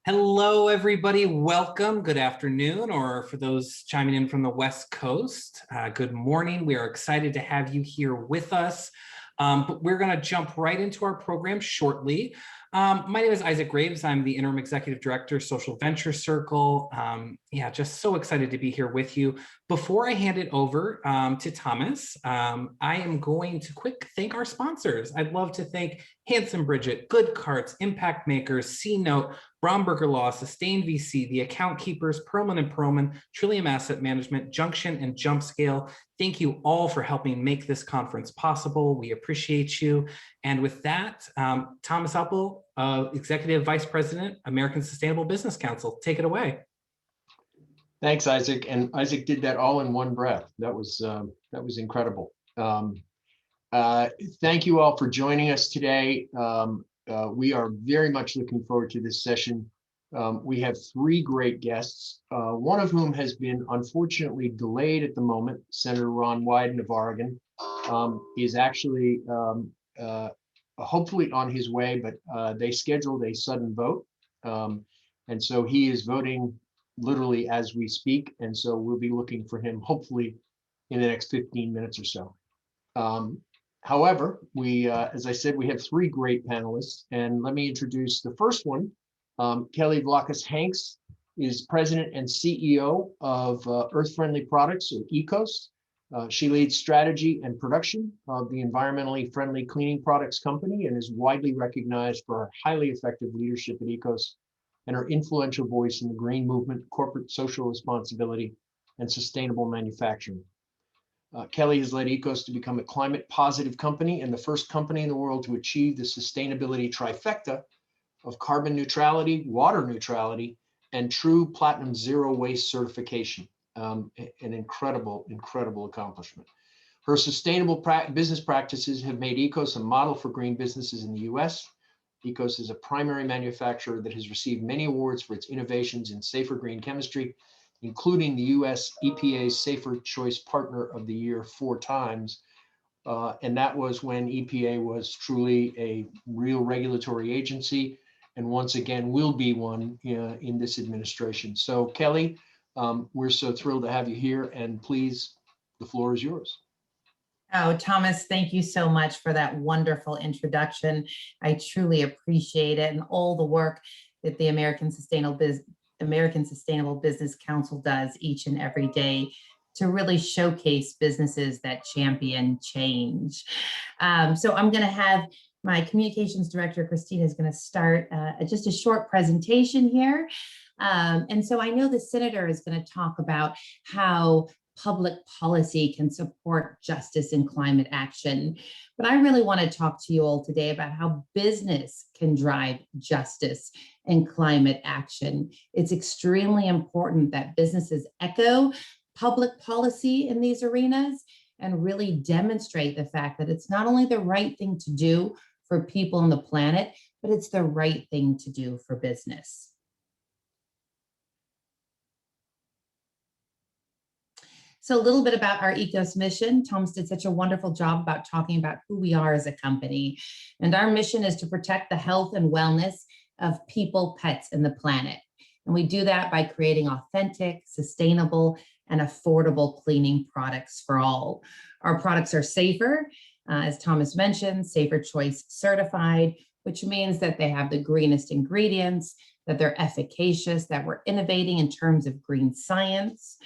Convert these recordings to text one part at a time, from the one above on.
Hello, everybody. Welcome. Good afternoon, or for those chiming in from the West Coast, good morning. We are excited to have you here with us. But we're going to jump right into our program shortly. My name is Isaac Graves. I'm the Interim Executive Director, Social Venture Circle. Just so excited to be here with you. Before I hand it over to Thomas, I am going to thank our sponsors. I'd love to thank Handsome Bridget, Good Carts, Impact Makers, C-Note, Bromberger Law, Sustain VC, The Account Keepers, Perlman & Perlman, Trillium Asset Management, Junction, and JumpScale. Thank you all for helping make this conference possible. We appreciate you. And with that, Thomas Uppel, Executive Vice President, American Sustainable Business Council. Take it away. Thanks, Isaac. And Isaac did that all in one breath. That was incredible. Thank you all for joining us today. We are very much looking forward to this session. We have three great guests, one of whom has been unfortunately delayed at the moment. Senator Ron Wyden of Oregon is actually hopefully on his way, but they scheduled a sudden vote. And so he is voting literally as we speak. And so we'll be looking for him hopefully in the next 15 minutes or so. However, as I said, we have three great panelists, and let me introduce the first one. Kelly Vlahakis-Hanks is President and CEO of Earth Friendly Products, or ECOS. She leads strategy and production of the environmentally friendly cleaning products company and is widely recognized for her highly effective leadership at ECOS and her influential voice in the green movement, corporate social responsibility, and sustainable manufacturing. Kelly has led ECOS to become a climate positive company and the first company in the world to achieve the sustainability trifecta of carbon neutrality, water neutrality, and true platinum zero waste certification. An incredible, incredible accomplishment. Her sustainable business practices have made ECOS a model for green businesses in the US. ECOS is a primary manufacturer that has received many awards for its innovations in safer green chemistry, including the US EPA's Safer Choice Partner of the Year 4 times. And that was when EPA was truly a real regulatory agency, and once again will be one in this administration. So Kelly, we're so thrilled to have you here, and please, the floor is yours. Oh, Thomas, thank you so much for that wonderful introduction. I truly appreciate it, and all the work that the American Sustainable Business Council does each and every day to really showcase businesses that champion change. So I'm going to have my communications director, Christina, is going to start just a short presentation here. And so I know the senator is going to talk about how public policy can support justice and climate action. But I really want to talk to you all today about how business can drive justice and climate action. It's extremely important that businesses echo public policy in these arenas and really demonstrate the fact that it's not only the right thing to do for people on the planet, but it's the right thing to do for business. So a little bit about our ECOS mission. Thomas did such a wonderful job about talking about who we are as a company. And our mission is to protect the health and wellness of people, pets, and the planet. And we do that by creating authentic, sustainable, and affordable cleaning products for all. Our products are safer, as Thomas mentioned, Safer Choice certified, which means that they have the greenest ingredients, that they're efficacious, that we're innovating in terms of green science,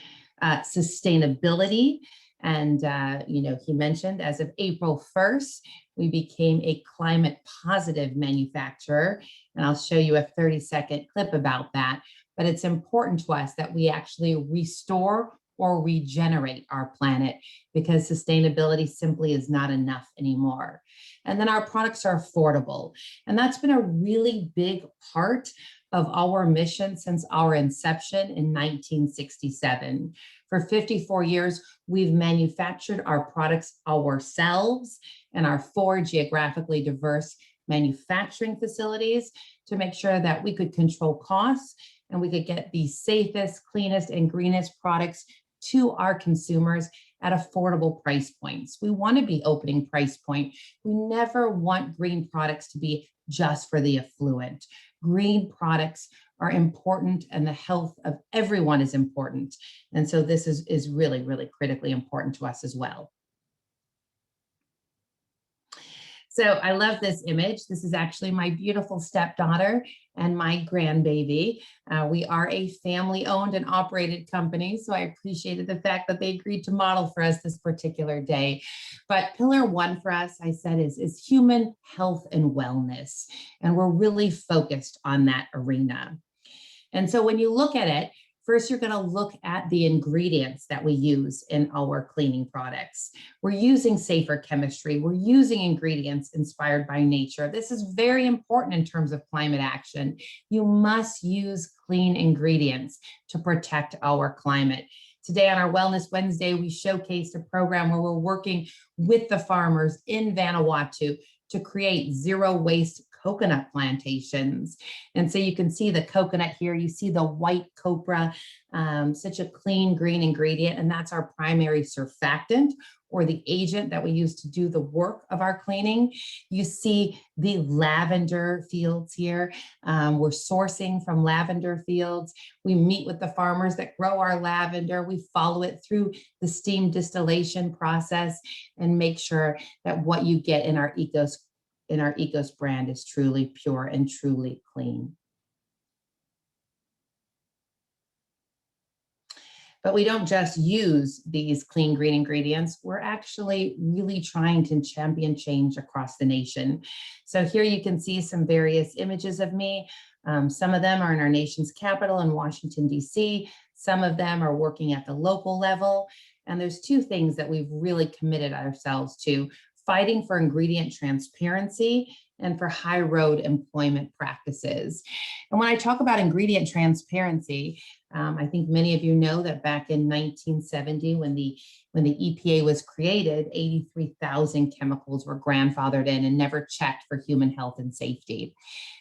sustainability. And, he mentioned as of April 1st, we became a climate positive manufacturer. And I'll show you a 30-second clip about that. But it's important to us that we actually restore or regenerate our planet, because sustainability simply is not enough anymore. And then our products are affordable. And that's been a really big part of our mission since our inception in 1967. For 54 years, we've manufactured our products ourselves in our 4 geographically diverse manufacturing facilities to make sure that we could control costs and we could get the safest, cleanest, and greenest products to our consumers at affordable price points. We want to be opening price point. We never want green products to be just for the affluent. Green products are important, and the health of everyone is important. And so this is really, really critically important to us as well. So I love this image. This is actually my beautiful stepdaughter and my grandbaby. We are a family-owned and operated company, so I appreciated the fact that they agreed to model for us this particular day. But pillar one for us, I said, is human health and wellness, and we're really focused on that arena. And so when you look at it, first, you're going to look at the ingredients that we use in our cleaning products. We're using safer chemistry. We're using ingredients inspired by nature. This is very important in terms of climate action. You must use clean ingredients to protect our climate. Today on our Wellness Wednesday, we showcased a program where we're working with the farmers in Vanuatu to create zero waste coconut plantations. And so you can see the coconut here, you see the white copra, such a clean green ingredient, and that's our primary surfactant, or the agent that we use to do the work of our cleaning. You see the lavender fields here. We're sourcing from lavender fields. We meet with the farmers that grow our lavender. We follow it through the steam distillation process and make sure that what you get in our Ecos brand is truly pure and truly clean. But we don't just use these clean green ingredients. We're actually really trying to champion change across the nation. So here you can see some various images of me. Some of them are in our nation's capital in Washington, D.C. Some of them are working at the local level. And there's two things that we've really committed ourselves to: fighting for ingredient transparency and for high road employment practices. And when I talk about ingredient transparency, I think many of you know that back in 1970, when the EPA was created, 83,000 chemicals were grandfathered in and never checked for human health and safety.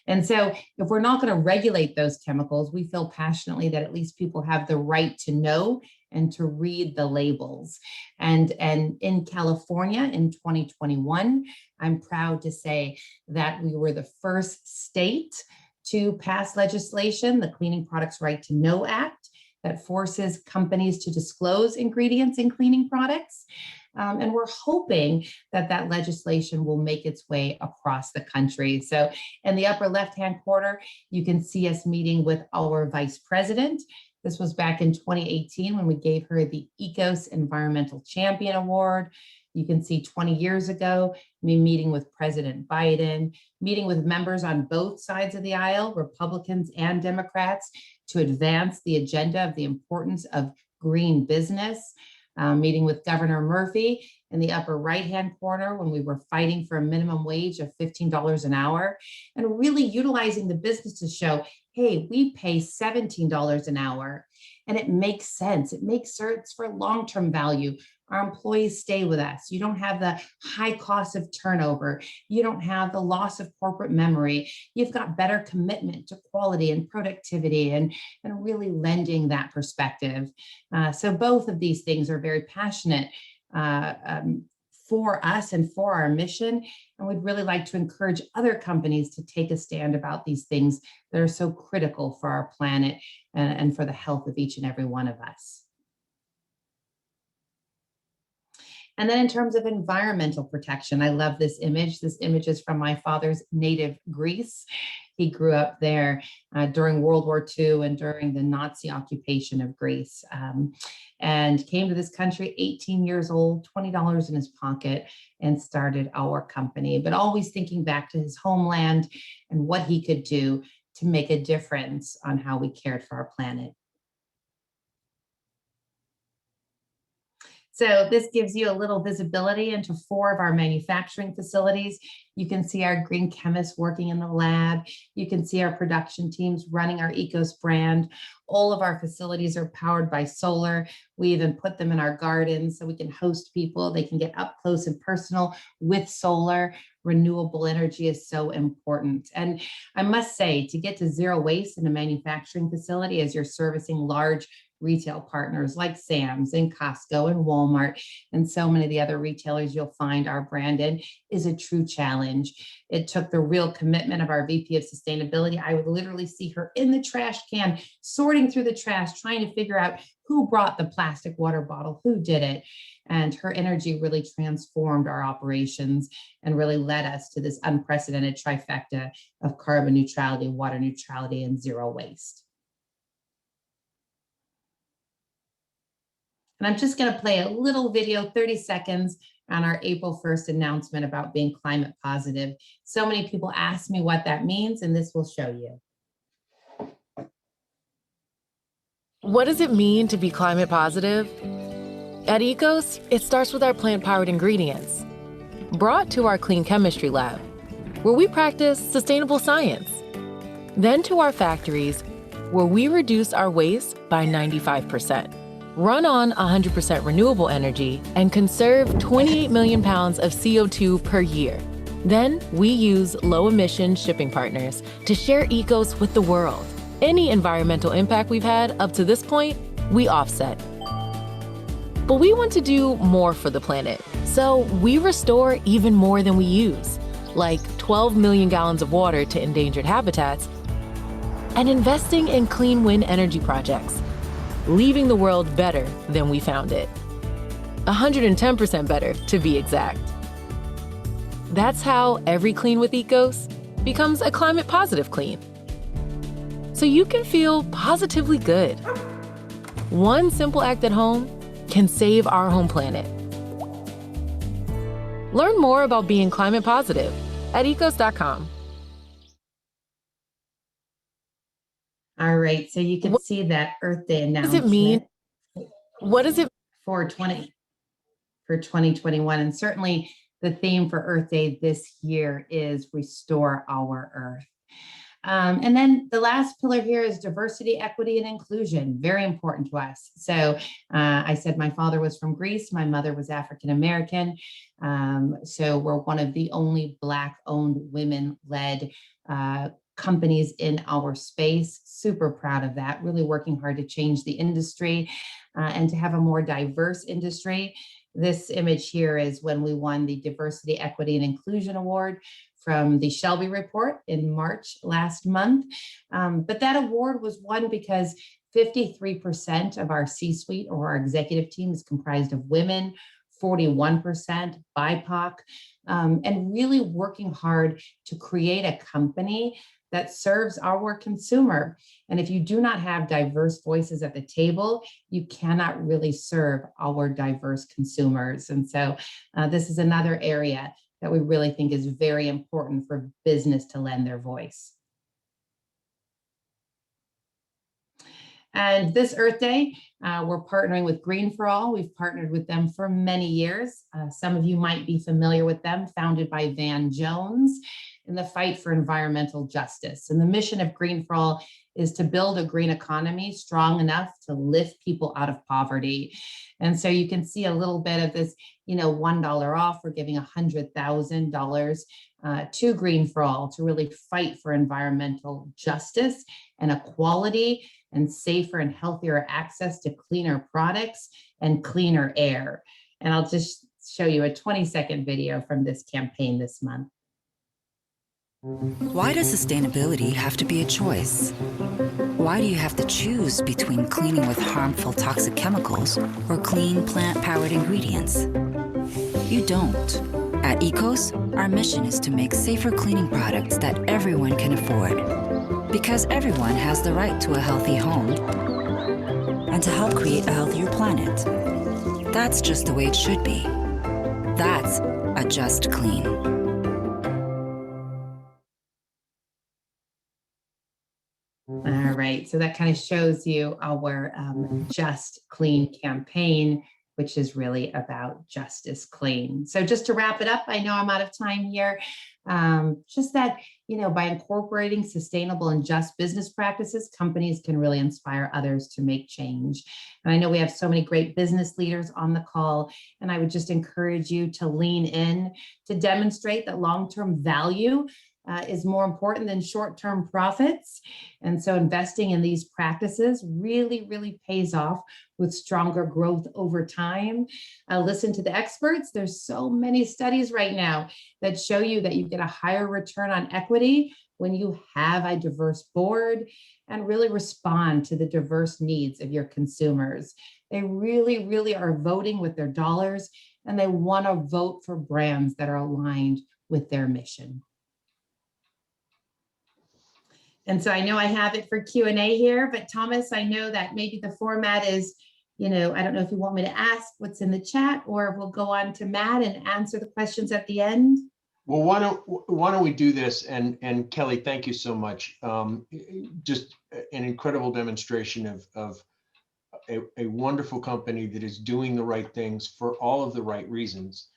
And so if we're not going to regulate those chemicals, we feel passionately that at least people have the right to know and to read the labels. And in California in 2021, I'm proud to say that we were the first state to pass legislation, the Cleaning Products Right to Know Act, that forces companies to disclose ingredients in cleaning products. And we're hoping that that legislation will make its way across the country. So in the upper left-hand corner, you can see us meeting with our vice president. This was back in 2018 when we gave her the Ecos Environmental Champion Award. You can see 20 years ago, me meeting with President Biden, meeting with members on both sides of the aisle, Republicans and Democrats, to advance the agenda of the importance of green business. Meeting with Governor Murphy in the upper right-hand corner when we were fighting for a minimum wage of $15 an hour, and really utilizing the business to show, hey, we pay $17 an hour and it makes sense. It makes sense for long-term value. Our employees stay with us. You don't have the high cost of turnover. You don't have the loss of corporate memory. You've got better commitment to quality and productivity and really lending that perspective. So both of these things are very passionate for us and for our mission. And we'd really like to encourage other companies to take a stand about these things that are so critical for our planet and for the health of each and every one of us. And then in terms of environmental protection, I love this image. This image is from my father's native Greece. He grew up there during World War II and during the Nazi occupation of Greece, and came to this country 18 years old, $20 in his pocket, and started our company, but always thinking back to his homeland and what he could do to make a difference on how we cared for our planet. So this gives you a little visibility into 4 of our manufacturing facilities. You can see our green chemists working in the lab. You can see our production teams running our Ecos brand. All of our facilities are powered by solar. We even put them in our gardens so we can host people. They can get up close and personal with solar. Renewable energy is so important. And I must say, to get to zero waste in a manufacturing facility as you're servicing large retail partners like Sam's and Costco and Walmart and so many of the other retailers you'll find our brand in, is a true challenge. It took the real commitment of our VP of Sustainability. I would literally see her in the trash can, sorting through the trash, trying to figure out who brought the plastic water bottle, who did it. And her energy really transformed our operations and really led us to this unprecedented trifecta of carbon neutrality, water neutrality, and zero waste. And I'm just going to play a little video, 30 seconds, on our April 1st announcement about being climate positive. So many people ask me what that means, and this will show you. What does it mean to be climate positive? At Ecos, it starts with our plant-powered ingredients, brought to our clean chemistry lab, where we practice sustainable science. Then to our factories, where we reduce our waste by 95%, run on 100% renewable energy, and conserve 28 million pounds of CO2 per year. Then we use low-emission shipping partners to share Ecos with the world. Any environmental impact we've had up to this point, we offset. But we want to do more for the planet, so we restore even more than we use, like 12 million gallons of water to endangered habitats, and investing in clean wind energy projects, leaving the world better than we found it. 110% better, to be exact. That's how every clean with Ecos becomes a climate positive clean. So you can feel positively good. One simple act at home can save our home planet. Learn more about being climate positive at ecos.com. All right, so you can see that Earth Day announcement. What does it mean? What does it for 2021? And certainly the theme for Earth Day this year is Restore Our Earth. And then the last pillar here is diversity, equity, and inclusion, very important to us. So I said my father was from Greece, my mother was African-American. So we're one of the only Black-owned, women-led companies in our space. Super proud of that, really working hard to change the industry and to have a more diverse industry. This image here is when we won the Diversity, Equity, and Inclusion Award from the Shelby Report in March last month. But that award was won because 53% of our C-suite or our executive team is comprised of women, 41% BIPOC, and really working hard to create a company that serves our consumer. And if you do not have diverse voices at the table, you cannot really serve our diverse consumers. And so this is another area that we really think is very important for business to lend their voice. And this Earth Day, we're partnering with Green for All. We've partnered with them for many years. Some of you might be familiar with them, founded by Van Jones in the fight for environmental justice. And the mission of Green for All is to build a green economy strong enough to lift people out of poverty. And so you can see a little bit of this, $1 off. We're giving $100,000 to Green for All to really fight for environmental justice and equality and safer and healthier access to cleaner products and cleaner air. And I'll just show you a 20-second video from this campaign this month. Why does sustainability have to be a choice? Why do you have to choose between cleaning with harmful toxic chemicals or clean plant-powered ingredients? You don't. At Ecos, our mission is to make safer cleaning products that everyone can afford. Because everyone has the right to a healthy home and to help create a healthier planet. That's just the way it should be. That's a just clean. All right, so that kind of shows you our Just Clean campaign, which is really about justice clean. So just to wrap it up, I know I'm out of time here. Just that, by incorporating sustainable and just business practices, companies can really inspire others to make change. And I know we have so many great business leaders on the call, and I would just encourage you to lean in to demonstrate that long-term value is more important than short-term profits. And so investing in these practices really, really pays off with stronger growth over time. Listen to the experts. There's so many studies right now that show you that you get a higher return on equity when you have a diverse board and really respond to the diverse needs of your consumers. They really, really are voting with their dollars, and they want to vote for brands that are aligned with their mission. And so I know I have it for Q&A here, but Thomas, I know that maybe the format is, I don't know if you want me to ask what's in the chat, or we'll go on to Matt and answer the questions at the end. Well, why don't we do this? And Kelly, thank you so much. Just an incredible demonstration of a wonderful company that is doing the right things for all of the right reasons.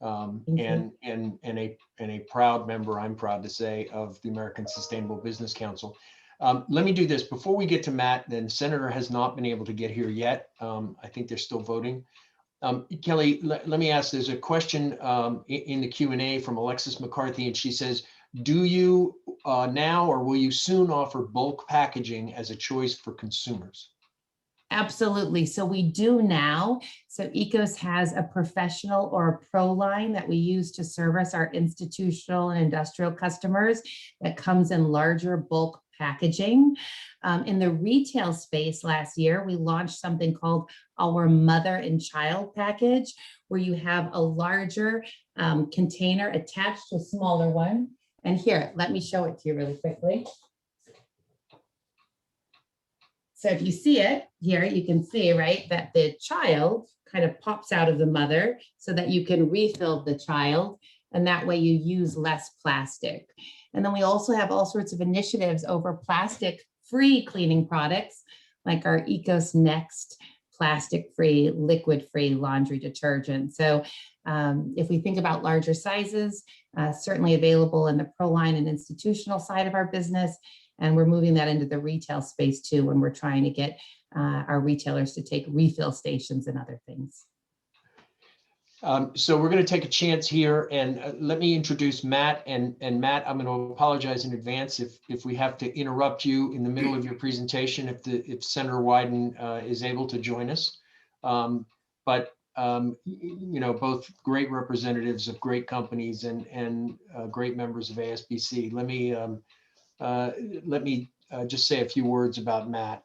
And a proud member, I'm proud to say, of the American Sustainable Business Council. Let me do this before we get to Matt. Then Senator has not been able to get here yet. I think they're still voting. Kelly, let me ask, there's a question in the Q&A from Alexis McCarthy, and she says, do you now or will you soon offer bulk packaging as a choice for consumers? Absolutely. So we do now. So ECOS has a professional or a pro line that we use to service our institutional and industrial customers that comes in larger bulk packaging. In the retail space last year, we launched something called our mother and child package, where you have a larger container attached to a smaller one. And here, let me show it to you really quickly. So if you see it here, you can see, right, that the child kind of pops out of the mother so that you can refill the child, and that way you use less plastic. And then we also have all sorts of initiatives over plastic-free cleaning products, like our ECOS Next plastic-free, liquid-free laundry detergent. So if we think about larger sizes, certainly available in the pro line and institutional side of our business. And we're moving that into the retail space too, when we're trying to get our retailers to take refill stations and other things. So we're going to take a chance here, and let me introduce Matt. And Matt, I'm going to apologize in advance if we have to interrupt you in the middle of your presentation, if Senator Wyden is able to join us. But both great representatives of great companies and great members of ASBC. Let me just say a few words about Matt.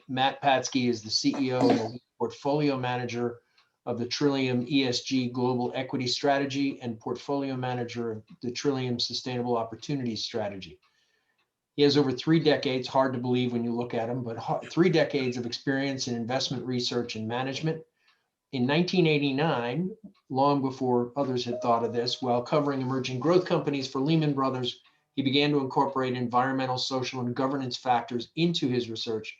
Matt Patsky is the CEO and portfolio manager of the Trillium ESG Global Equity Strategy and portfolio manager of the Trillium Sustainable Opportunities Strategy. He has over 3 decades, hard to believe when you look at him, but 3 decades of experience in investment research and management. In 1989, long before others had thought of this, while covering emerging growth companies for Lehman Brothers, he began to incorporate environmental, social, and governance factors into his research,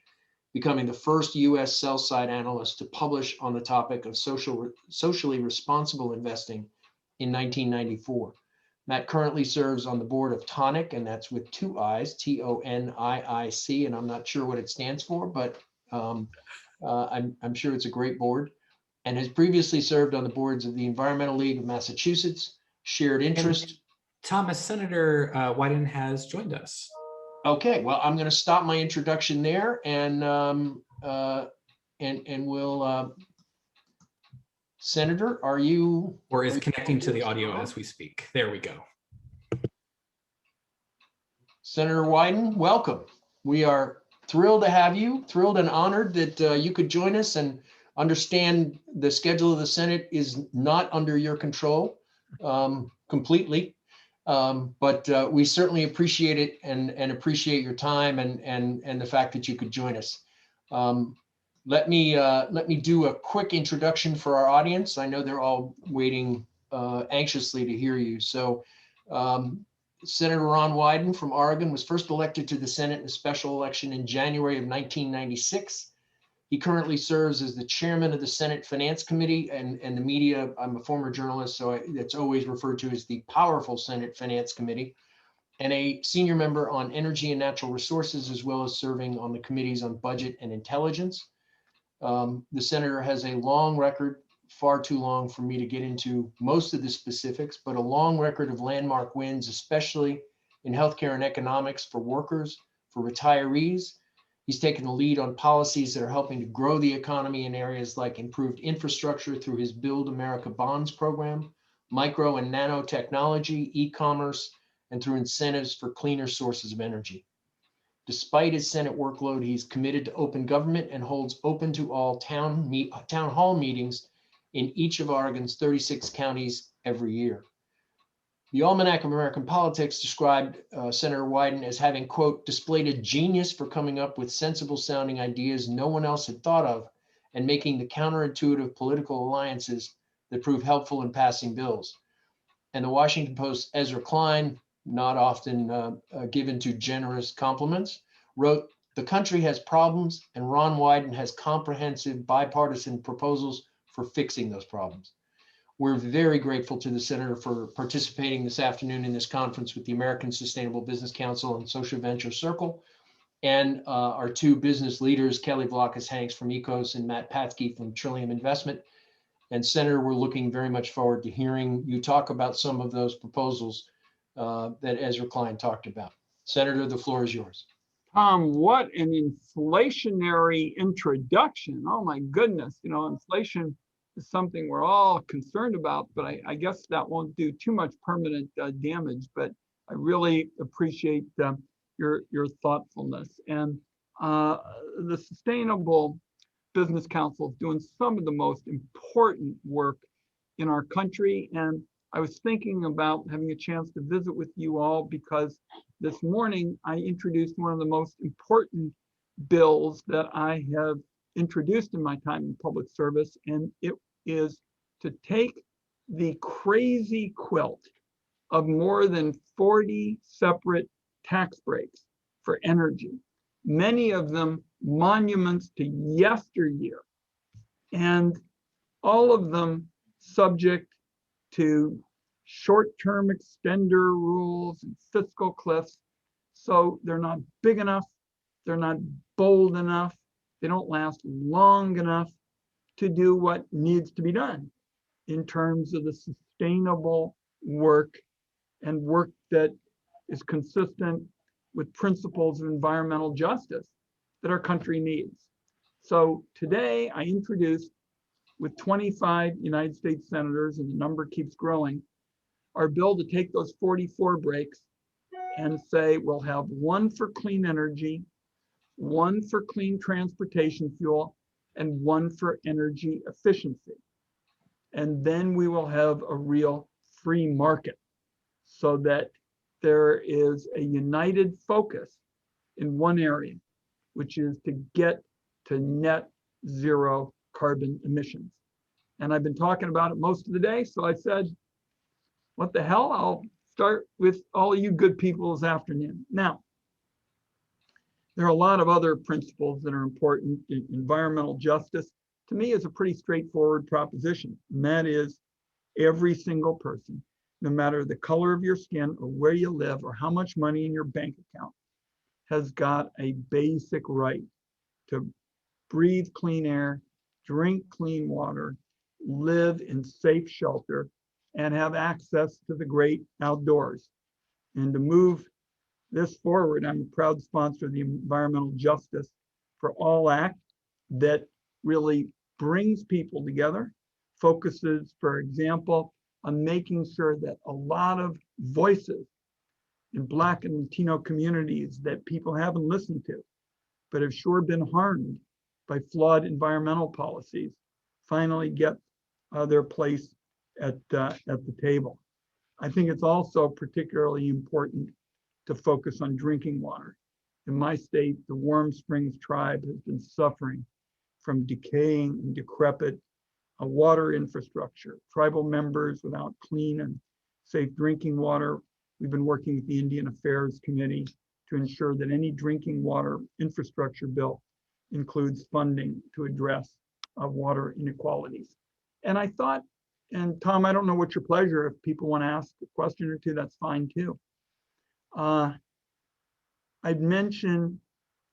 becoming the first U.S. sell-side analyst to publish on the topic of socially responsible investing in 1994. Matt currently serves on the board of Tonic, and that's with 2 I's, TONIIC, and I'm not sure what it stands for, but I'm sure it's a great board, and has previously served on the boards of the Environmental League of Massachusetts, Shared Interest. Thomas, Senator Wyden has joined us. Okay, well, I'm going to stop my introduction there, and we'll. Senator, are you? Or is connecting to the audio as we speak. There we go. Senator Wyden, welcome. We are thrilled to have you. Thrilled and honored that you could join us, and understand the schedule of the Senate is not under your control completely. But we certainly appreciate it and appreciate your time and the fact that you could join us. Let me do a quick introduction for our audience. I know they're all waiting anxiously to hear you. So Senator Ron Wyden from Oregon was first elected to the Senate in a special election in January of 1996. He currently serves as the chairman of the Senate Finance Committee, and the media. I'm a former journalist, so it's always referred to as the powerful Senate Finance Committee, and a senior member on Energy and Natural Resources, as well as serving on the committees on Budget and Intelligence. The senator has a long record, far too long for me to get into most of the specifics, but a long record of landmark wins, especially in healthcare and economics for workers, for retirees. He's taken the lead on policies that are helping to grow the economy in areas like improved infrastructure through his Build America Bonds program, micro and nanotechnology, e-commerce, and through incentives for cleaner sources of energy. Despite his Senate workload, he's committed to open government and holds open to all town hall meetings in each of Oregon's 36 counties every year. The Almanac of American Politics described Senator Wyden as having, quote, displayed a genius for coming up with sensible sounding ideas no one else had thought of and making the counterintuitive political alliances that prove helpful in passing bills. And the Washington Post's Ezra Klein, not often given to generous compliments, wrote, the country has problems and Ron Wyden has comprehensive bipartisan proposals for fixing those problems. We're very grateful to the Senator for participating this afternoon in this conference with the American Sustainable Business Council and Social Venture Circle, and our two business leaders, Kelly Vlahakis-Hanks from ECOS and Matt Patsky from Trillium Investment. And Senator, we're looking very much forward to hearing you talk about some of those proposals that Ezra Klein talked about. Senator, the floor is yours. Tom, what an inflationary introduction. Oh my goodness, you know, inflation is something we're all concerned about, but I guess that won't do too much permanent damage, but I really appreciate your thoughtfulness. And the Sustainable Business Council is doing some of the most important work in our country. And I was thinking about having a chance to visit with you all because this morning I introduced one of the most important bills that I have introduced in my time in public service, and it is to take the crazy quilt of more than 40 separate tax breaks for energy, many of them monuments to yesteryear, and all of them subject to short-term extender rules and fiscal cliffs. So they're not big enough, they're not bold enough, they don't last long enough to do what needs to be done in terms of the sustainable work and work that is consistent with principles of environmental justice that our country needs. So today I introduced, with 25 United States senators, and the number keeps growing, our bill to take those 44 breaks and say we'll have one for clean energy, one for clean transportation fuel, and one for energy efficiency. And then we will have a real free market so that there is a united focus in one area, which is to get to net zero carbon emissions. And I've been talking about it most of the day, so I said, what the hell, I'll start with all of you good people this afternoon. Now, there are a lot of other principles that are important. Environmental justice, to me, is a pretty straightforward proposition, and that is every single person, no matter the color of your skin or where you live or how much money in your bank account, has got a basic right to breathe clean air, drink clean water, live in safe shelter, and have access to the great outdoors. And to move this forward, I'm a proud sponsor of the Environmental Justice for All Act that really brings people together, focuses, for example, on making sure that a lot of voices in Black and Latino communities that people haven't listened to, but have sure been harmed by flawed environmental policies, finally get their place at the table. I think it's also particularly important to focus on drinking water. In my state, the Warm Springs tribe has been suffering from decaying and decrepit water infrastructure, tribal members without clean and safe drinking water. We've been working with the Indian Affairs Committee to ensure that any drinking water infrastructure bill includes funding to address water inequalities. And I thought, and Tom, I don't know what your pleasure, if people want to ask a question or two, that's fine too. I'd mentioned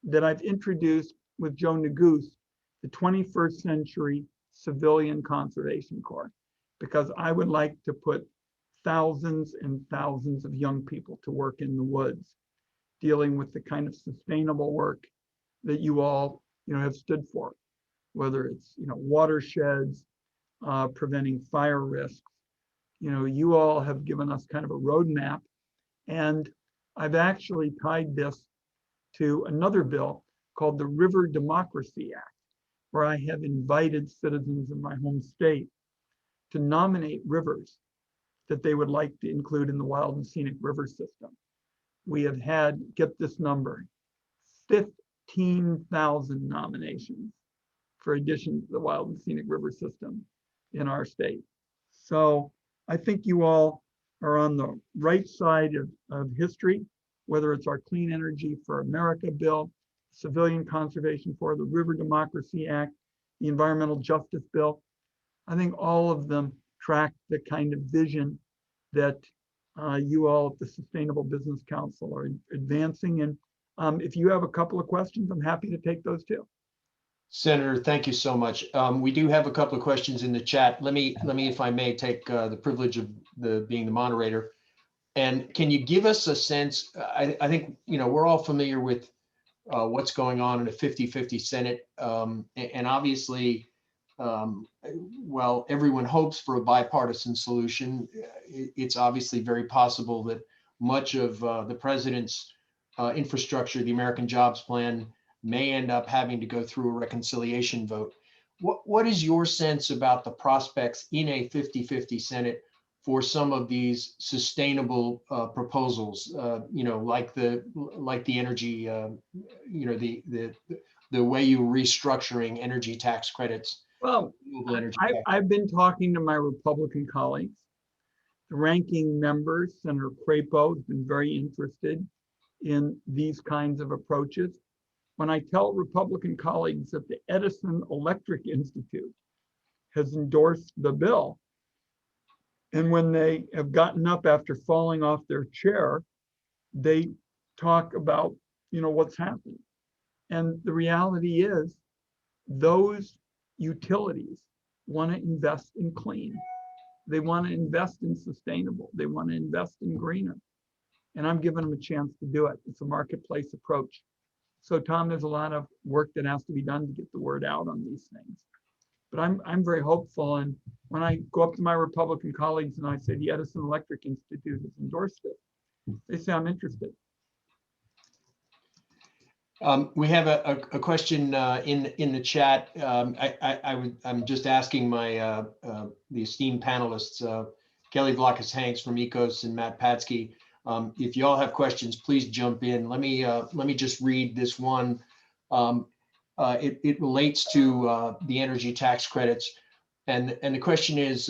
that I've introduced with Joe Neguse the 21st Century Civilian Conservation Corps, because I would like to put thousands and thousands of young people to work in the woods, dealing with the kind of sustainable work that you all, have stood for, whether it's, watersheds, preventing fire risks. You all have given us kind of a roadmap, and I've actually tied this to another bill called the River Democracy Act, where I have invited citizens in my home state to nominate rivers that they would like to include in the wild and scenic river system. We have had, get this number, 15,000 nominations for addition to the wild and scenic river system in our state. So I think you all are on the right side of history, whether it's our Clean Energy for America bill, Civilian Conservation for the River Democracy Act, the Environmental Justice Bill. I think all of them track the kind of vision that you all at the Sustainable Business Council are advancing. And if you have a couple of questions, I'm happy to take those too. Senator, thank you so much. We do have a couple of questions in the chat. Let me, if I may, take the privilege of being the moderator. And can you give us a sense? I think we're all familiar with what's going on in a 50-50 Senate, and obviously, while everyone hopes for a bipartisan solution, it's obviously very possible that much of the president's infrastructure, the American Jobs Plan, may end up having to go through a reconciliation vote. What is your sense about the prospects in a 50-50 Senate for some of these sustainable proposals, like the energy, the way you're restructuring energy tax credits? Well, I've been talking to my Republican colleagues. The ranking member, Senator Crapo, has been very interested in these kinds of approaches. When I tell Republican colleagues that the Edison Electric Institute has endorsed the bill, and when they have gotten up after falling off their chair, they talk about, what's happening. And the reality is those utilities want to invest in clean. They want to invest in sustainable. They want to invest in greener. And I'm giving them a chance to do it. It's a marketplace approach. So Tom, there's a lot of work that has to be done to get the word out on these things. But I'm very hopeful. And when I go up to my Republican colleagues and I say the Edison Electric Institute has endorsed it, they say I'm interested. We have a question in the chat. I'm just asking my the esteemed panelists, Kelly Vlahakis-Hanks from ECOS and Matt Patsky. If you all have questions, please jump in. Let me just read this one. It relates to the energy tax credits, and the question is,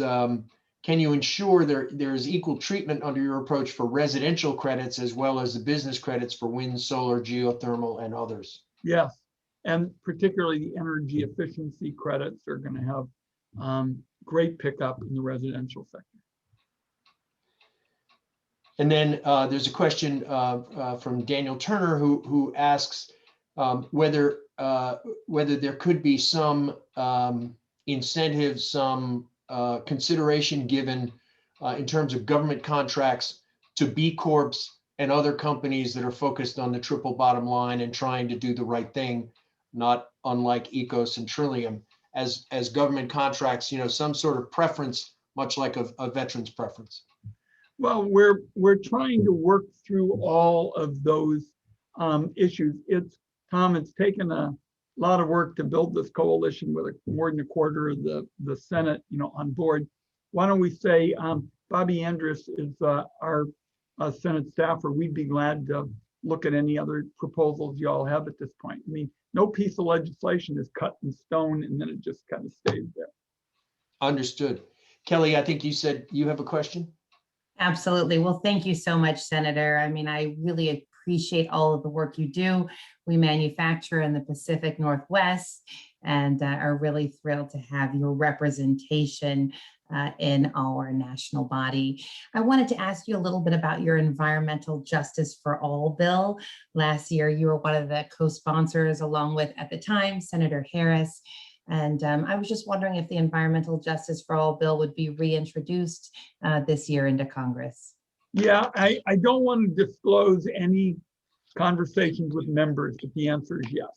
can you ensure there is equal treatment under your approach for residential credits as well as the business credits for wind, solar, geothermal, and others? Yes, and particularly the energy efficiency credits are going to have great pickup in the residential sector. And then there's a question from Daniel Turner who asks whether there could be some incentives, some consideration given in terms of government contracts to B Corps and other companies that are focused on the triple bottom line and trying to do the right thing, not unlike ECOS and Trillium, as government contracts, some sort of preference, much like a veteran's preference. Well, we're trying to work through all of those issues. Tom, it's taken a lot of work to build this coalition with more than a quarter of the Senate, on board. Why don't we say Bobby Andrus is our Senate staffer. We'd be glad to look at any other proposals you all have at this point. I mean, no piece of legislation is cut in stone and then it just kind of stays there. Understood. Kelly, I think you said you have a question. Absolutely. Well, thank you so much, Senator. I mean, I really appreciate all of the work you do. We manufacture in the Pacific Northwest and are really thrilled to have your representation in our national body. I wanted to ask you a little bit about your Environmental Justice for All bill. Last year, you were one of the co-sponsors along with, at the time, Senator Harris. And I was just wondering if the Environmental Justice for All bill would be reintroduced this year into Congress. Yeah, I don't want to disclose any conversations with members, but the answer is yes.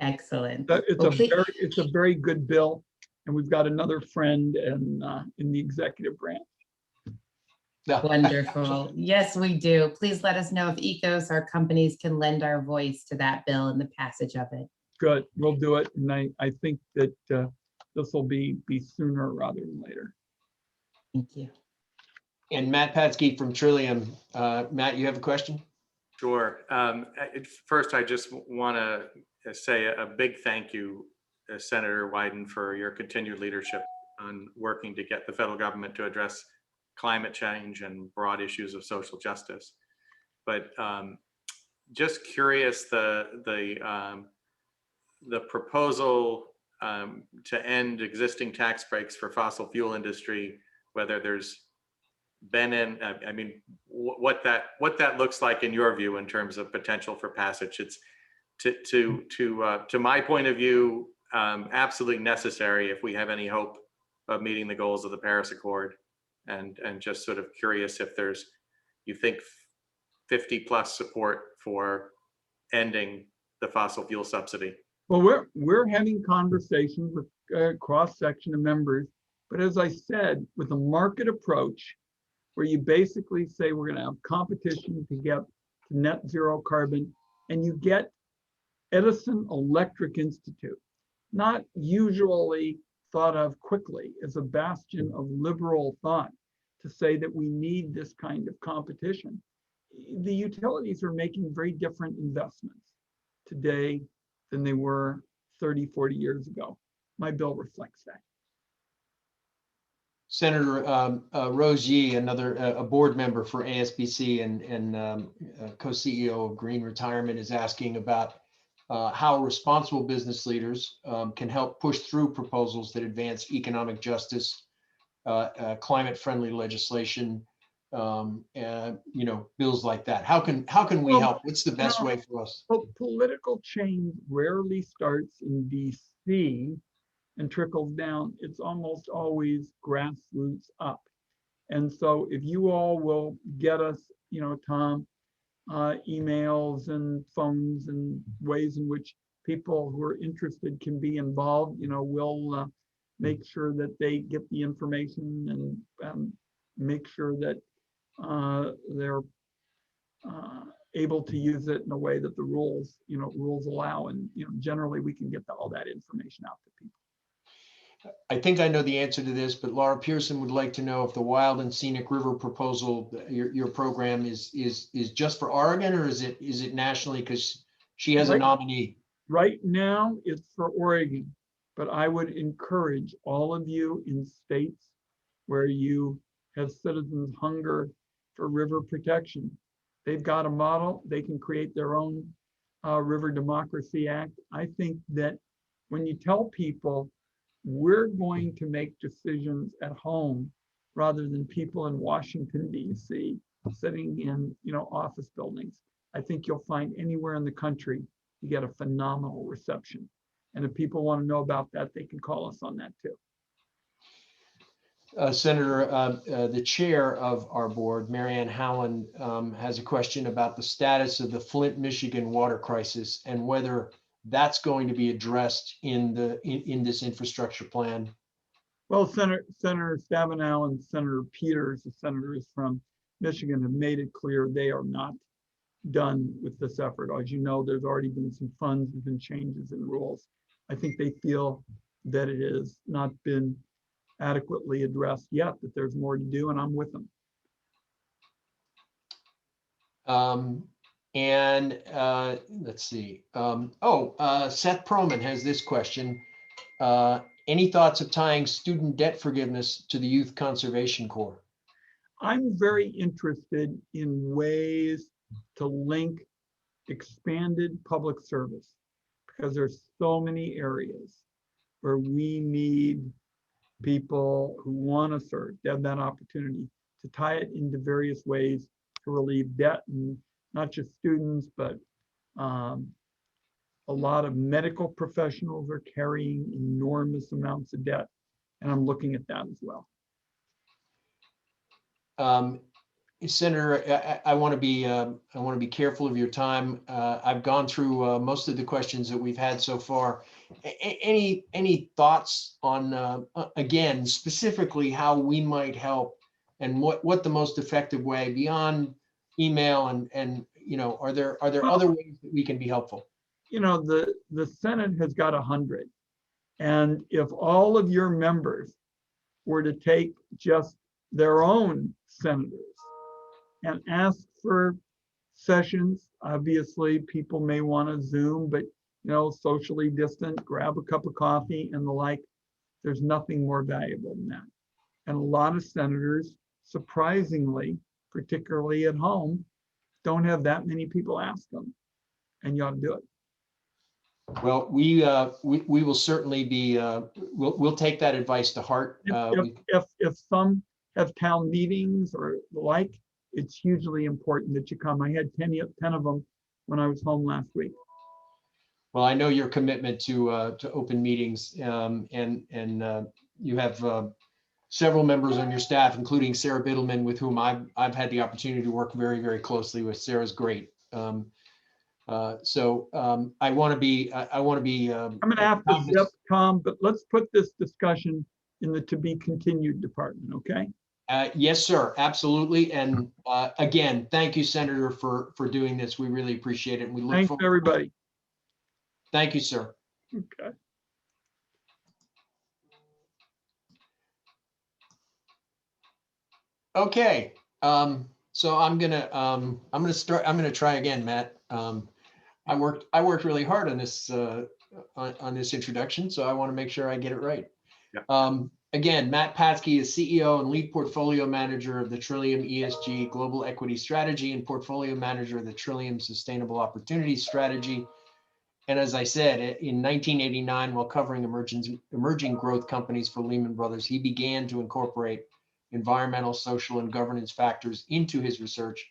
Excellent. It's a very good bill, and we've got another friend in the executive branch. Wonderful. Yes, we do. Please let us know if ECOS, our companies, can lend our voice to that bill and the passage of it. Good, we'll do it, and I think that this will be sooner rather than later. Thank you. And Matt Patsky from Trillium. Matt, you have a question? Sure. First, I just want to say a big thank you, Senator Wyden, for your continued leadership on working to get the federal government to address climate change and broad issues of social justice. But just curious, the proposal to end existing tax breaks for fossil fuel industry, whether there's been what that looks like in your view in terms of potential for passage. It's to my point of view, absolutely necessary if we have any hope of meeting the goals of the Paris Accord, and just sort of curious if you think 50+ support for ending the fossil fuel subsidy. Well, we're having conversations with a cross section of members, but as I said, with a market approach, where you basically say we're going to have competition to get to net zero carbon, and you get Edison Electric Institute, not usually thought of quickly as a bastion of liberal thought, to say that we need this kind of competition. The utilities are making very different investments today than they were 30, 40 years ago. My bill reflects that. Senator Rose Yee, a board member for ASBC and co-CEO of Green Retirement, is asking about how responsible business leaders can help push through proposals that advance economic justice, climate-friendly legislation, bills like that. How can we help? What's the best way for us? Well, political change rarely starts in DC and trickles down. It's almost always grassroots up. And so if you all will get us, Tom, emails and phones and ways in which people who are interested can be involved, we'll make sure that they get the information and make sure that they're able to use it in a way that the rules allow. And, generally we can get all that information out to people. I think I know the answer to this, but Laura Pearson would like to know if the Wild and Scenic River proposal, your program is just for Oregon, or is it nationally, because she has a nominee? Right now it's for Oregon, but I would encourage all of you in states where you have citizens hunger for river protection. They've got a model. They can create their own River Democracy Act. I think that when you tell people we're going to make decisions at home rather than people in Washington, D.C. sitting in, office buildings, I think you'll find anywhere in the country you get a phenomenal reception. And if people want to know about that, they can call us on that too. Senator, the chair of our board, Marianne Howland, has a question about the status of the Flint, Michigan water crisis and whether that's going to be addressed in this infrastructure plan. Well, Senator Stabenow and Senator Peters, the senators from Michigan, have made it clear they are not done with this effort. As you know, there's already been some funds, there's been changes in rules. I think they feel that it has not been adequately addressed yet, that there's more to do, and I'm with them. Let's see. Seth Proman has this question. Any thoughts of tying student debt forgiveness to the Youth Conservation Corps? I'm very interested in ways to link expanded public service, because there's so many areas where we need people who want to serve, to have that opportunity to tie it into various ways to relieve debt, and not just students, but A lot of medical professionals are carrying enormous amounts of debt, and I'm looking at that as well. Senator, I want to be careful of your time. I've gone through most of the questions that we've had so far. Any thoughts on again, specifically how we might help, and what the most effective way beyond email and are there other ways that we can be helpful? The Senate has got 100, and if all of your members were to take just their own senators and ask for sessions, obviously people may want to Zoom, but socially distant, grab a cup of coffee and the like, there's nothing more valuable than that. And a lot of senators, surprisingly, particularly at home, don't have that many people ask them, and you ought to do it. Well, we will certainly be we'll take that advice to heart. If some have town meetings or the like, it's hugely important that you come. I had 10 of them when I was home last week. Well, I know your commitment to open meetings, and you have several members on your staff, including Sarah Biddleman, with whom I've had the opportunity to work very, very closely with. Sarah's great. So I want to be. I'm going to have to zip, Tom, but let's put this discussion in the to be continued department, okay? Yes, sir, absolutely. And again, thank you, Senator, for doing this. We really appreciate it. And we look forward. Thanks, everybody. Thank you, sir. Okay. Okay. So I'm gonna try again, Matt. I worked really hard on this introduction, so I want to make sure I get it right. Yeah. Again, Matt Patsky is CEO and lead portfolio manager of the Trillium ESG Global Equity Strategy and portfolio manager of the Trillium Sustainable Opportunities Strategy. And as I said, in 1989, while covering emerging growth companies for Lehman Brothers, he began to incorporate environmental, social, and governance factors into his research,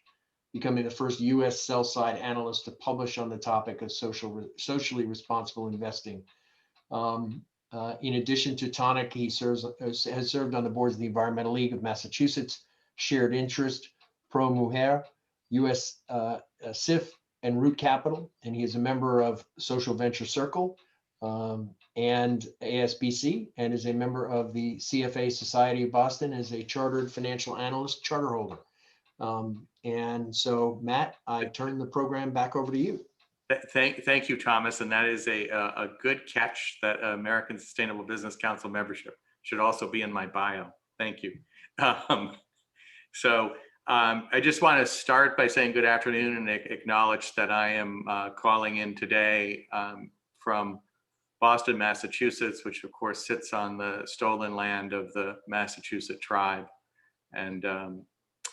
becoming the first U.S. sell-side analyst to publish on the topic of socially responsible investing. In addition to Tonic, he has served on the boards of the Environmental League of Massachusetts, Shared Interest, Pro Mujer, U.S. SIF, and Root Capital, and he is a member of Social Venture Circle and ASBC, and is a member of the CFA Society of Boston as a chartered financial analyst charter holder. And so, Matt, I turn the program back over to you. Thank you, Thomas. And that is a good catch. That American Sustainable Business Council membership should also be in my bio. Thank you. I just want to start by saying good afternoon and acknowledge that I am calling in today from Boston, Massachusetts, which of course sits on the stolen land of the Massachusetts tribe, and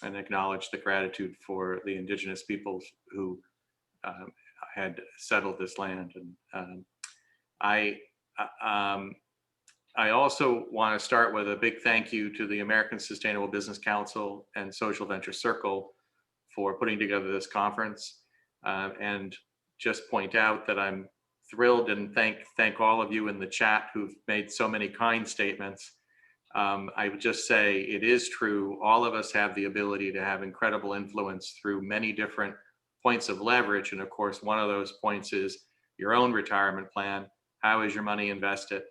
acknowledge the gratitude for the indigenous peoples who had settled this land. And I also want to start with a big thank you to the American Sustainable Business Council and Social Venture Circle for putting together this conference, and just point out that I'm thrilled and thank all of you in the chat who've made so many kind statements. I would just say it is true. All of us have the ability to have incredible influence through many different points of leverage. And of course, one of those points is your own retirement plan. How is your money invested?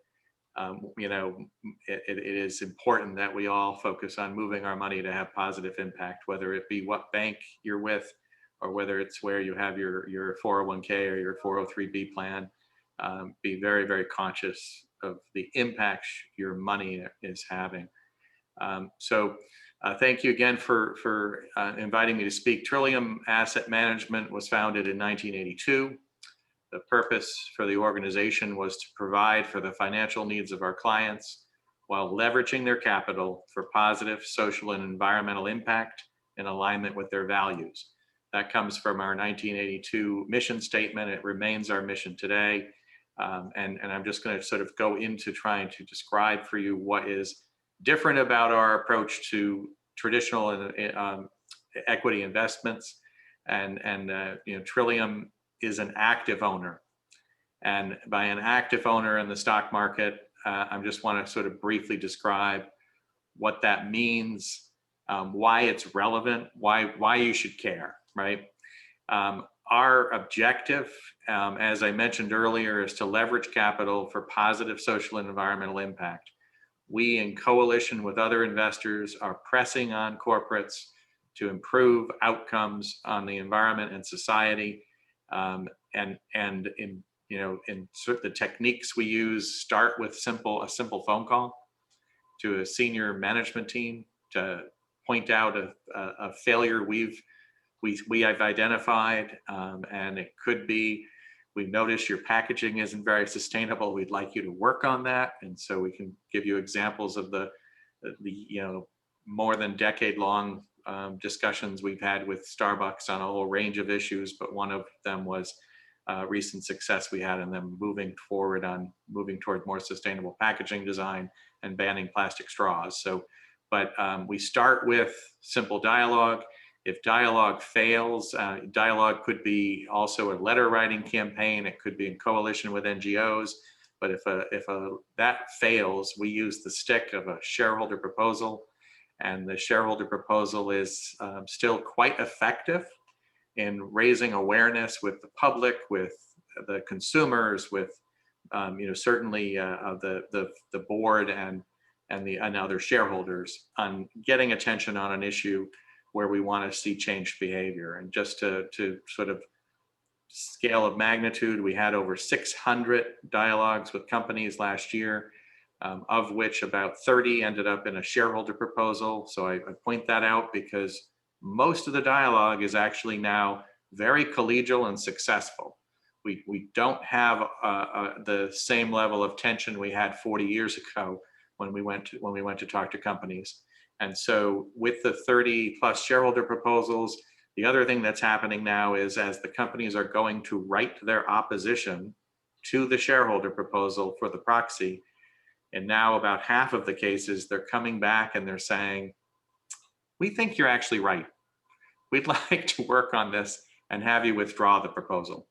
It is important that we all focus on moving our money to have positive impact, whether it be what bank you're with, or whether it's where you have your 401k or your 403b plan. Be very, very conscious of the impact your money is having. Thank you again for inviting me to speak. Trillium Asset Management was founded in 1982. The purpose for the organization was to provide for the financial needs of our clients while leveraging their capital for positive social and environmental impact in alignment with their values. That comes from our 1982 mission statement. It remains our mission today. And I'm just going to sort of go into trying to describe for you what is different about our approach to traditional equity investments. And Trillium is an active owner. And by an active owner in the stock market, I just want to sort of briefly describe what that means, why it's relevant, why you should care, right? Our objective, as I mentioned earlier, is to leverage capital for positive social and environmental impact. We, in coalition with other investors, are pressing on corporates to improve outcomes on the environment and society. And in sort of the techniques we use start with a simple phone call to a senior management team to point out a failure we have identified, and it could be, we noticed your packaging isn't very sustainable. We'd like you to work on that. And so we can give you examples of the more than decade-long discussions we've had with Starbucks on a whole range of issues, but one of them was recent success we had in them moving toward more sustainable packaging design and banning plastic straws. So, but we start with simple dialogue. If dialogue fails, dialogue could be also a letter writing campaign. It could be in coalition with NGOs. But if that fails, we use the stick of a shareholder proposal. And the shareholder proposal is still quite effective in raising awareness with the public, with the consumers, with certainly the board and other shareholders on getting attention on an issue where we want to see changed behavior. And just to sort of scale of magnitude, we had over 600 dialogues with companies last year, of which about 30 ended up in a shareholder proposal. So I point that out because most of the dialogue is actually now very collegial and successful. We don't have the same level of tension we had 40 years ago when we went to talk to companies. And so with the 30 plus shareholder proposals, the other thing that's happening now is as the companies are going to write their opposition to the shareholder proposal for the proxy, and now about half of the cases, they're coming back and they're saying, we think you're actually right. We'd like to work on this and have you withdraw the proposal.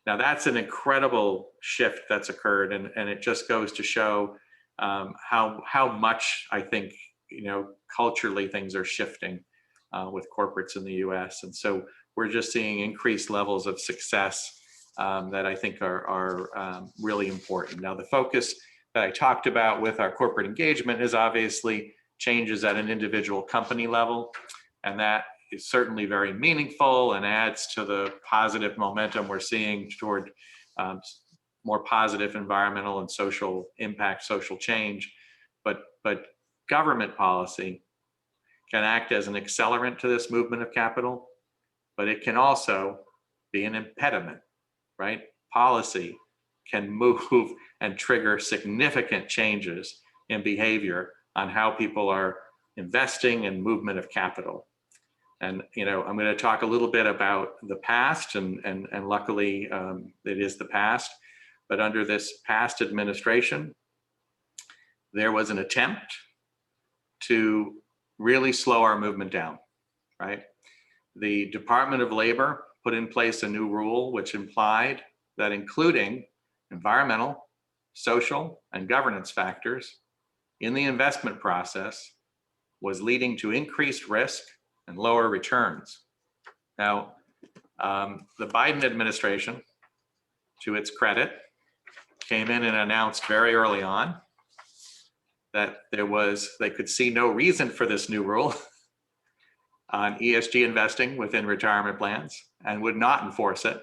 Now that's an incredible shift that's occurred, and it just goes to show how much I think culturally things are shifting with corporates in the U.S. And so we're just seeing increased levels of success that I think are really important. Now the focus that I talked about with our corporate engagement is obviously changes at an individual company level, and that is certainly very meaningful and adds to the positive momentum we're seeing toward more positive environmental and social impact, social change. But government policy can act as an accelerant to this movement of capital, but it can also be an impediment, right? Policy can move and trigger significant changes in behavior on how people are investing in movement of capital. And I'm going to talk a little bit about the past, and luckily it is the past. But under this past administration, there was an attempt to really slow our movement down, right? The Department of Labor put in place a new rule which implied that including environmental, social, and governance factors in the investment process was leading to increased risk and lower returns. Now, the Biden administration, to its credit, came in and announced very early on that they could see no reason for this new rule on ESG investing within retirement plans and would not enforce it,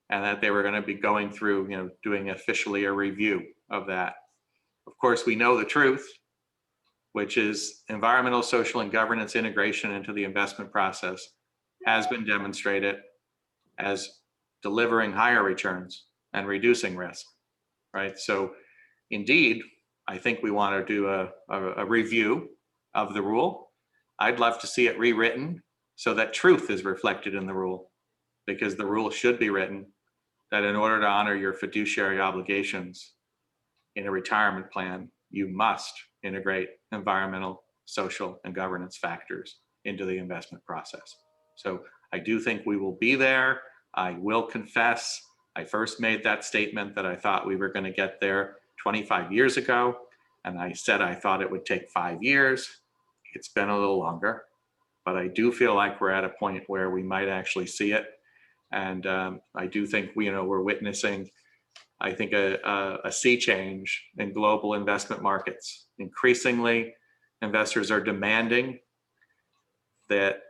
and that they were going to be going through, doing officially a review of that. Of course, we know the truth, which is environmental, social, and governance integration into the investment process has been demonstrated as delivering higher returns and reducing risk, right? So indeed, I think we want to do a review of the rule. I'd love to see it rewritten so that truth is reflected in the rule, because the rule should be written that in order to honor your fiduciary obligations in a retirement plan, you must integrate environmental, social, and governance factors into the investment process. So I do think we will be there. I will confess, I first made that statement that I thought we were going to get there 25 years ago. And I said I thought it would take 5 years. It's been a little longer, but I do feel like we're at a point where we might actually see it. And I do think we're witnessing, I think, a sea change in global investment markets. Increasingly, investors are demanding that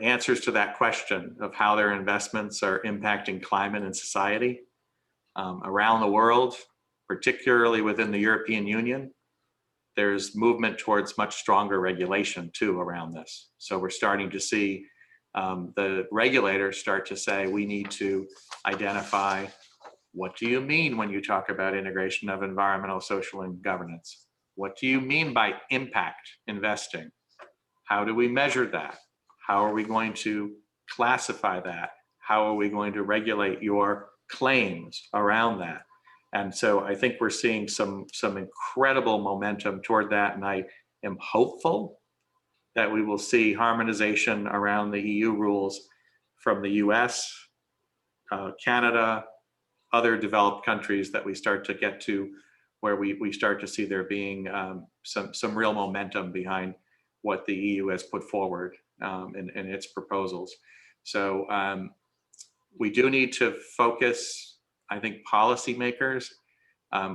answers to that question of how their investments are impacting climate and society around the world, particularly within the European Union. There's movement towards much stronger regulation too around this. So we're starting to see the regulators start to say, we need to identify, what do you mean when you talk about integration of environmental, social, and governance? What do you mean by impact investing? How do we measure that? How are we going to classify that? How are we going to regulate your claims around that? And so I think we're seeing some incredible momentum toward that. And I am hopeful that we will see harmonization around the EU rules from the US, Canada, other developed countries, that we start to get to where we start to see there being some real momentum behind what the EU has put forward in its proposals. So we do need to focus, I think, policymakers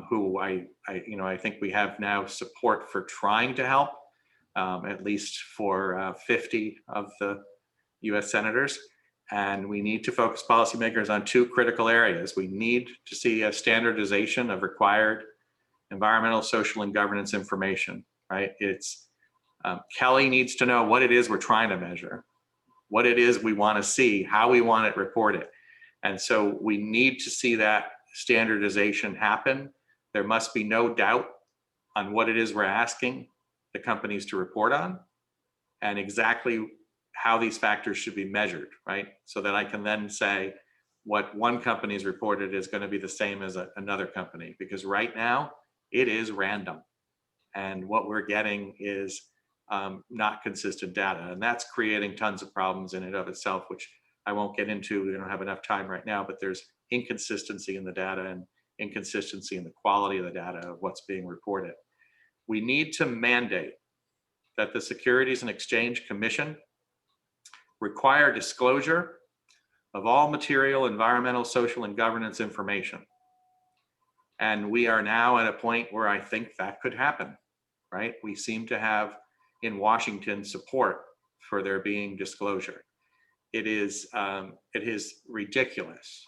who I think we have now support for trying to help, at least for 50 of the US senators. And we need to focus policymakers on two critical areas. We need to see a standardization of required environmental, social, and governance information, right? Kelly needs to know what it is we're trying to measure, what it is we want to see, how we want it reported. And so we need to see that standardization happen. There must be no doubt on what it is we're asking the companies to report on and exactly how these factors should be measured, right? So that I can then say what one company's reported is going to be the same as another company, because right now it is random. And what we're getting is not consistent data. And that's creating tons of problems in and of itself, which I won't get into. We don't have enough time right now, but there's inconsistency in the data and inconsistency in the quality of the data of what's being reported. We need to mandate that the Securities and Exchange Commission require disclosure of all material, environmental, social, and governance information. And we are now at a point where I think that could happen, right? We seem to have in Washington support for there being disclosure. It is ridiculous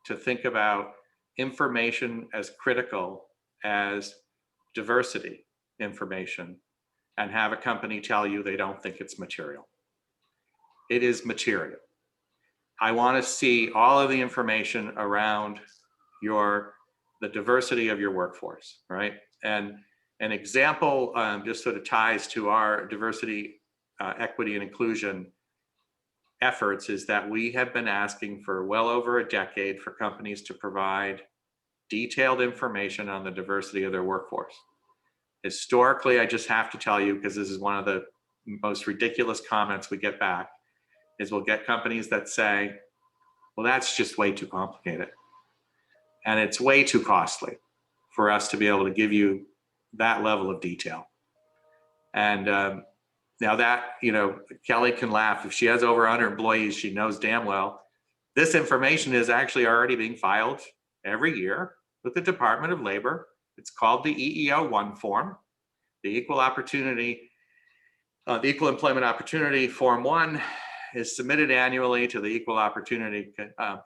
to think about information as critical as diversity information and have a company tell you they don't think it's material. It is material. I want to see all of the information around the diversity of your workforce, right? And an example just sort of ties to our diversity, equity, and inclusion efforts is that we have been asking for well over a decade for companies to provide detailed information on the diversity of their workforce. Historically, I just have to tell you, because this is one of the most ridiculous comments we get back, is we'll get companies that say, well, that's just way too complicated. And it's way too costly for us to be able to give you that level of detail. And now that, Kelly can laugh. If she has over 100 employees, she knows damn well this information is actually already being filed every year with the Department of Labor. It's called the EEO-1 form, the Equal Employment Opportunity Form 1 is submitted annually to the Equal Opportunity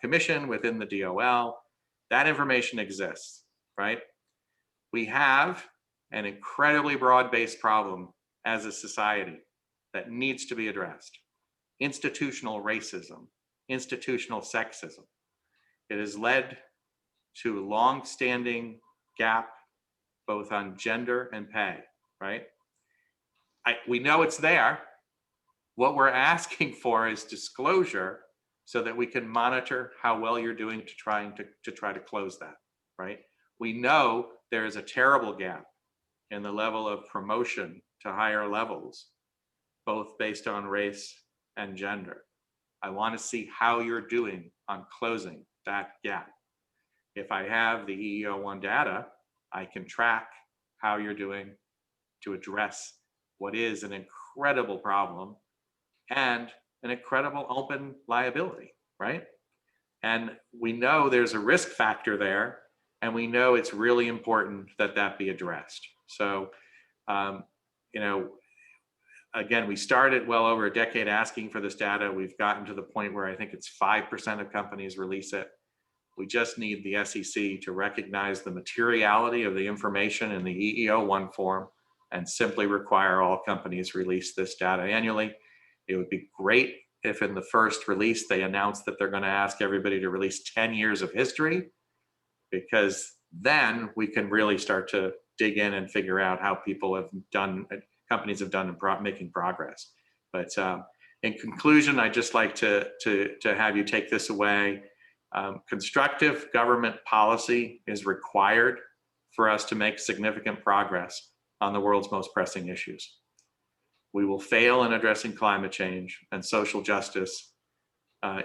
Commission within the DOL. That information exists, right? We have an incredibly broad-based problem as a society that needs to be addressed. Institutional racism, institutional sexism. It has led to long-standing gap both on gender and pay, right? We know it's there. What we're asking for is disclosure so that we can monitor how well you're doing to try to close that, right? We know there is a terrible gap in the level of promotion to higher levels, both based on race and gender. I want to see how you're doing on closing that gap. If I have the EEO1 data, I can track how you're doing to address what is an incredible problem and an incredible open liability, right? And we know there's a risk factor there, and we know it's really important that that be addressed. So, again, we started well over a decade asking for this data. We've gotten to the point where I think it's 5% of companies release it. We just need the SEC to recognize the materiality of the information in the EEO1 form and simply require all companies release this data annually. It would be great if in the first release they announced that they're going to ask everybody to release 10 years of history, because then we can really start to dig in and figure out how people have done, companies have done in making progress. But in conclusion, I'd just like to have you take this away. Constructive government policy is required for us to make significant progress on the world's most pressing issues. We will fail in addressing climate change and social justice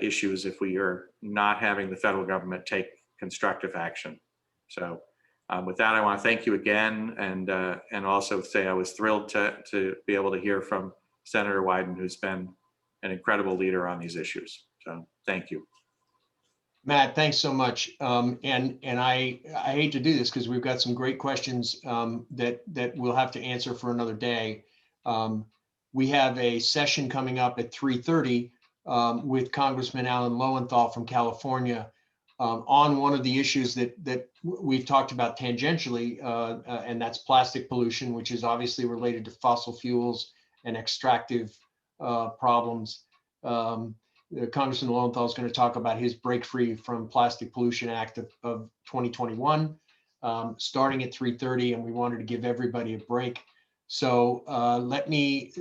issues if we are not having the federal government take constructive action. So with that, I want to thank you again, and also say I was thrilled to be able to hear from Senator Wyden, who's been an incredible leader on these issues. So thank you. Matt, thanks so much. And I hate to do this because we've got some great questions that we'll have to answer for another day. We have a session coming up at 3:30 with Congressman Alan Lowenthal from California on one of the issues that we've talked about tangentially, and that's plastic pollution, which is obviously related to fossil fuels and extractive problems. Congressman Lowenthal is going to talk about his Break Free from Plastic Pollution Act of 2021, starting at 3:30, and we wanted to give everybody a break. So let me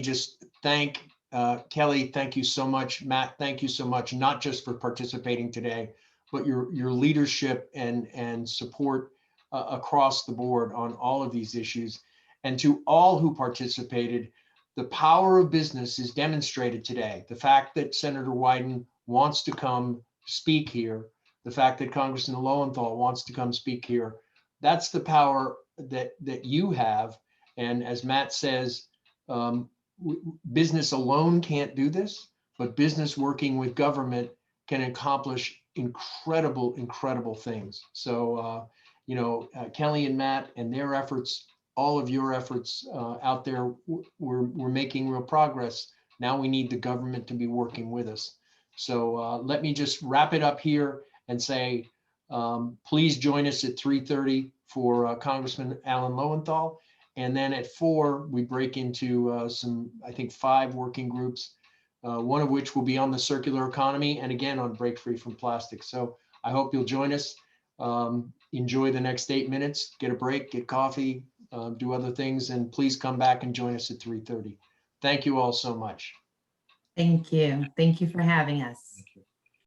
just thank Kelly. Thank you so much, Matt. Thank you so much, not just for participating today, but your leadership and support across the board on all of these issues. And to all who participated, the power of business is demonstrated today. The fact that Senator Wyden wants to come speak here, the fact that Congressman Lowenthal wants to come speak here, that's the power that you have. And as Matt says, business alone can't do this, but business working with government can accomplish incredible things. So, Kelly and Matt and their efforts, all of your efforts out there, we're making real progress. Now we need the government to be working with us. So let me just wrap it up here and say, please join us at 3:30 for Congressman Alan Lowenthal. And then at 4, we break into some, I think, 5 working groups, one of which will be on the circular economy and again on Break Free from Plastic. So I hope you'll join us. Enjoy the next 8 minutes, get a break, get coffee, do other things, and please come back and join us at 3:30. Thank you all so much. Thank you. Thank you for having us.